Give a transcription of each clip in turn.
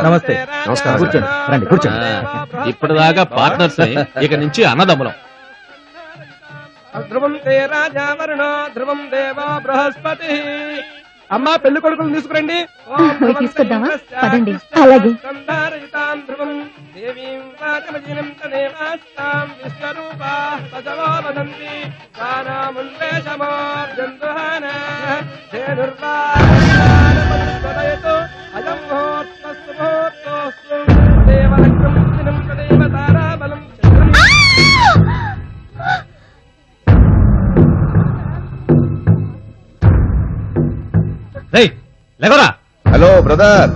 నమస్తే. నమస్కారం. కూర్చోండి, రండి, కూర్చోండి. ఇప్పటిదాకా పార్ట్నర్స్, ఇక నుంచి అన్నదమ్ములం. ధ్రువం తే రాజా వరుణో ధ్రువం దేవో బృహస్పతి. అమ్మా పెళ్లి కొడుకులు తీసుకురండి. తీసుకొద్దామా? పదండి. అలాగే. ధ్రువం దేవీం వాచమజీనం తదేవాస్తాం విశ్వరూపా తజవో వదంతి కానామున్వేషమోర్జంతుహాన ధేనుర్వాదయతు అజం ముహూర్తస్తు ముహూర్తోస్తు దేవలగ్నం దినం తదేవ తారాబలం చంద్రం. లేవరా. హలో బ్రదర్,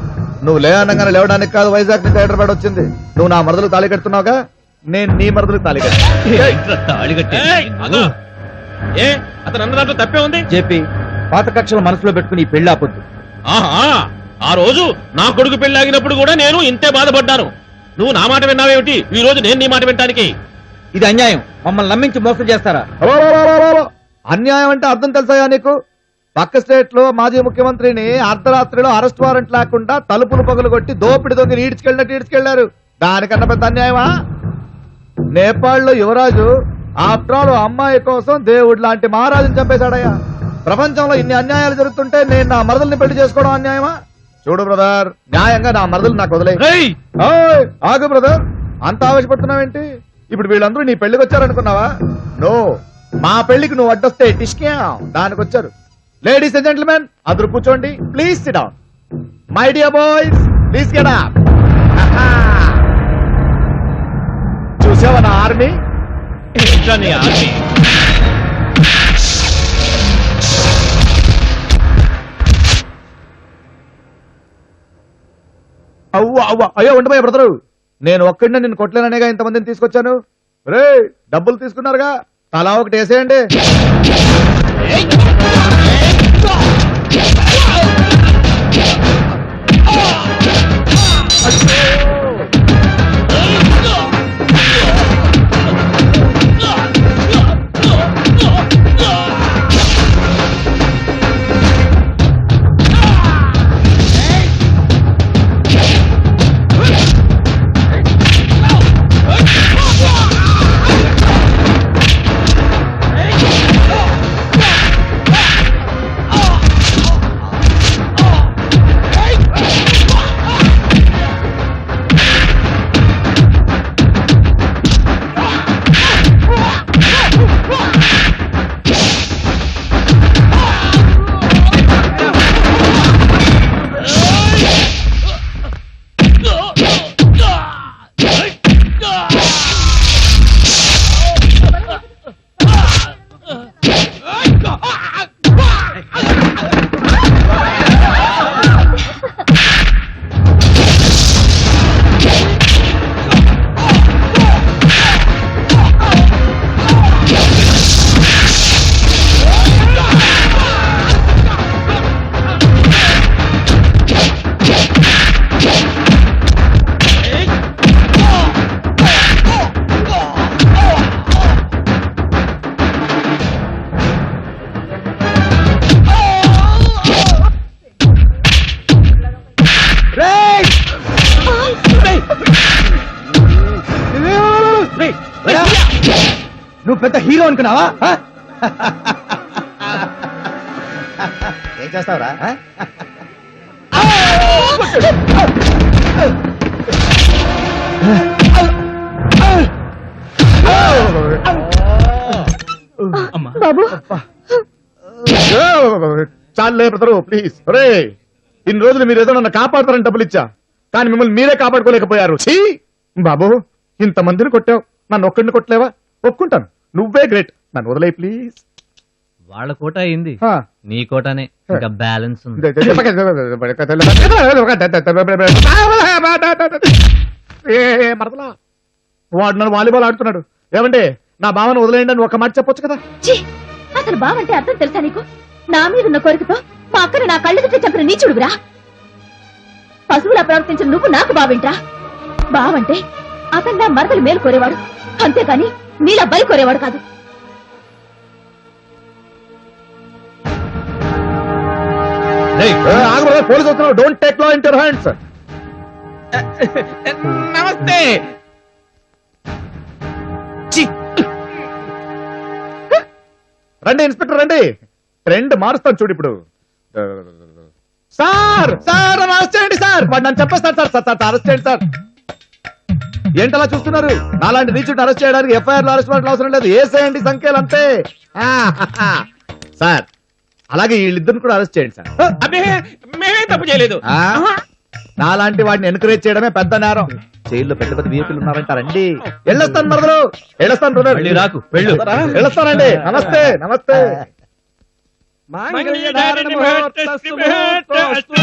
నువ్వు లే అనగానే లేవడానికి కాదు, వైజాగ్ నుంచి హైదరాబాద్ వచ్చింది. నువ్వు నా మరదలు తాళి కడుతున్నావుగా, నేను నీ మరదలు తాళి ఏ అతను అన్న దాంట్లో తప్పే ఉంది. చెప్పి పాత కక్షలు మనసులో పెట్టుకుని ఈ పెళ్లి ఆపొద్దు. ఆ రోజు నా కొడుకు పెళ్లి ఆగినప్పుడు కూడా నేను ఇంతే బాధపడ్డాను. నువ్వు నా మాట విన్నావేమిటి ఈ రోజు నేను నీ మాట వినటానికి? ఇది అన్యాయం. మమ్మల్ని నమ్మించి మోసం చేస్తారా? అన్యాయం అంటే అర్థం తెలుసాయా నీకు? పక్క స్టేట్ లో మాజీ ముఖ్యమంత్రిని అర్ధరాత్రిలో అరెస్ట్ వారెంట్ లేకుండా తలుపులు పగులు కొట్టి దోపిడి దొంగని ఈడ్చుకెళ్లారు. దానికన్నా పెద్ద అన్యాయమా? నేపాల్ లో యువరాజు ఆఫ్టర్ ఆల్ అమ్మాయి కోసం దేవుడు లాంటి మహారాజుని చంపేశాడయ్యా. ప్రపంచంలో ఇన్ని అన్యాయాలు జరుగుతుంటే నేను నా మరదల్ని పెళ్లి చేసుకోవడం అన్యాయమా? చూడు బ్రదర్, న్యాయంగా నా మరదలు నాకు వదిలే. ఆగు బ్రదర్, అంత ఆవేశపడుతున్నావేంటి? ఇప్పుడు వీళ్ళందరూ నీ పెళ్లికి వచ్చారనుకున్నావా? నో, మా పెళ్లికి నువ్వు అడ్డొస్తే టిష్కే దానికి వచ్చారు. లేడీస్ అండ్ జెంటిల్మెన్, అందరూ కూర్చోండి. Please SIT down. My dear boys, please get up. చూసావా నా ఆర్మీ? అయ్యో ఉండిపోయా బ్రదరు, నేను ఒక్కడినే నిన్ను కొట్టలేననేగా ఇంతమందిని తీసుకొచ్చాను. రే, డబ్బులు తీసుకున్నారుగా, తలా ఒకటి వేసేయండి. నువ్వు పెద్ద హీరో అనుకున్నావా? ఏం చేస్తావురా? బాబు, చాలే బ్రదరు, ప్లీజ్. రే, ఇన్ని రోజులు మీరు ఏదో నన్ను కాపాడతారని డబ్బులు ఇచ్చా, కానీ మిమ్మల్ని మీరే కాపాడుకోలేకపోయారు. బాబు, ఇంతమందిని కొట్టావు, నన్ను ఒక్కడిని కొట్టలేవా? ఒప్పుకుంటాను, నువ్వే గ్రేట్. నన్ను వదిలే ప్లీజ్. వాళ్ళ కోట అయింది, నీ కోటనే ఇంకా బ్యాలెన్స్ ఉంది. మరదలా, వాడు నన్ను వాలీబాల్ ఆడుతున్నాడు. ఏమంటే నా భావన వదిలేయండి అని ఒక మాట చెప్పొచ్చు కదా. ఛీ! అసలు బావంటే అర్థం తెలుసా నీకు? నా మీద ఉన్న కోరికతో మా అక్కని నా కళ్ళెదుట చంపిన నీచుడుగురా. పశువులా ప్రవర్తించిన నువ్వు నాకు బావింట్రా. బావంటే అతను మరదలు మేలు కోరేవాడు, అంతేకాని నీలా బలి కోరేవాడు కాదు. పోలీసు వస్తున్నావు. Don't take law in your hands. నమస్తే. రండి ఇన్స్పెక్టర్ రండి. ట్రెండ్ మారుస్తాను చూడు ఇప్పుడు. సార్ సార్ అరెస్ట్ చేయండి సార్. వాడు నన్ను చెప్పేస్తారు సార్. సార్ సార్ అరెస్ట్ చేయండి సార్. ఏంటలా చూస్తున్నారు? నాలాంటి నీచుడిని అరెస్ట్ చేయడానికి ఎఫ్ఐఆర్ లో అరెస్ట్ వారెంట్ అవసరం లేదు. ఏసేయండి సంఖ్యలు అంతే. సార్ అలాగే వీళ్ళిద్దరిని కూడా అరెస్ట్ చేయండి సార్. అబ్బే మేమేం తప్పు చేయలేదు. ఆ? నాలాంటి వాడిని ఎంకరేజ్ చేయడమే పెద్ద నేరం. జైల్లో పెద్ద పెద్ద వీపులు ఉన్నారంటారండి. వెళ్ళొస్తాను మరదలు, వెళ్ళొస్తాను బ్రదర్. మళ్ళీ రాకు, వెళ్ళు. వెళ్ళొస్తానండి. నమస్తే నమస్తే. మాంగళ్య ధారణ ముహూర్తస్తు ముహూర్తోస్తు.